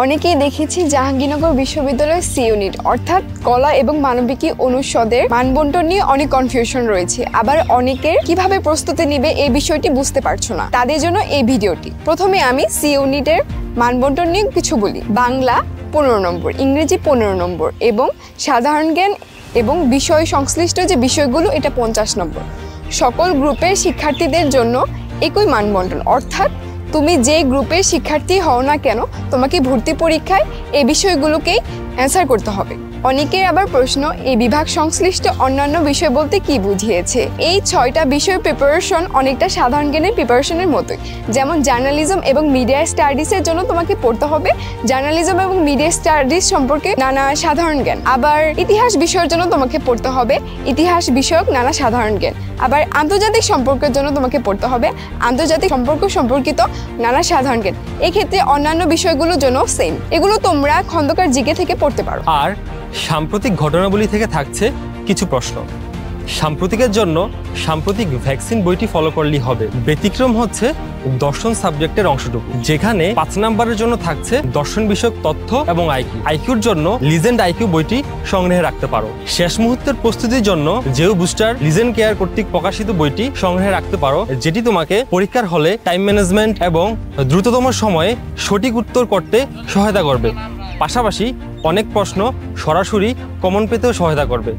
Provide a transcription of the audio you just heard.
অনেকেই দেখেছি জাহাঙ্গীরনগর বিশ্ববিদ্যালয়ের সি ইউনিট অর্থাৎ কলা এবং মানবিকী অনুষদের মানবন্টন নিয়ে অনেক কনফিউশন রয়েছে। আবার অনেকের কিভাবে প্রস্তুতি নেবে এই বিষয়টি বুঝতে পারছো না, তাদের জন্য এই ভিডিওটি। প্রথমে আমি সি ইউনিটের মানবন্টন নিয়ে কিছু বলি। বাংলা 15 নম্বর, ইংরেজি 15 নম্বর এবং সাধারণ জ্ঞান এবং বিষয় সংশ্লিষ্ট যে বিষয়গুলো এটা 50 নম্বর। সকল গ্রুপের শিক্ষার্থীদের জন্য একই মানবন্টন, অর্থাৎ তুমি যে গ্রুপের শিক্ষার্থী হও না কেন তোমাকে ভর্তি পরীক্ষায় এই বিষয়গুলোকেই অ্যান্সার করতে হবে। অনেকের আবার প্রশ্ন, এই বিভাগ সংশ্লিষ্ট অন্যান্য বিষয় বলতে কি বুঝিয়েছে? এই 6টা বিষয় প্রিপারেশন অনেকটা সাধারণ জ্ঞানের প্রিপারেশনের মতোই। যেমন জার্নালিজম এবং মিডিয়া স্টাডিজের জন্য তোমাকে পড়তে হবে জার্নালিজম এবং মিডিয়া স্টাডিজ সম্পর্কে নানা সাধারণ জ্ঞান। আবার ইতিহাস বিষয়ের জন্য তোমাকে পড়তে হবে ইতিহাস বিষয়ক নানা সাধারণ জ্ঞান। আবার আন্তর্জাতিক সম্পর্কের জন্য তোমাকে পড়তে হবে আন্তর্জাতিক সম্পর্ক সম্পর্কিত নানা সাধারণ জ্ঞান। এক্ষেত্রে অন্যান্য বিষয়গুলোর জন্য সেম, এগুলো তোমরা খন্দকার জিকে থেকে পড়তে পারো। আর সাম্প্রতিক ঘটনাবলী থেকে থাকছে কিছু প্রশ্ন। সাম্প্রতিকের জন্য সাম্প্রতিক ভ্যাকসিন বইটি ফলো করলেই হবে। ব্যতিক্রম হচ্ছে দর্শন সাবজেক্টের অংশটুকু, যেখানে 5 নম্বরের জন্য থাকছে দর্শন বিষয়ক তথ্য এবং আইকিউর জন্য লিজেন্ড আইকিউ বইটি সংগ্রহে রাখতে পারো। শেষ মুহূর্তের প্রস্তুতির জন্য জেও বুস্টার লিজেন্ড কেয়ার কর্তৃক প্রকাশিত বইটি সংগ্রহে রাখতে পারো, যেটি তোমাকে পরীক্ষার হলে টাইম ম্যানেজমেন্ট এবং দ্রুততম সময়ে সঠিক উত্তর করতে সহায়তা করবে। পাশাপাশি অনেক প্রশ্ন সরাসরি কমন পেতেও সহায়তা করবে।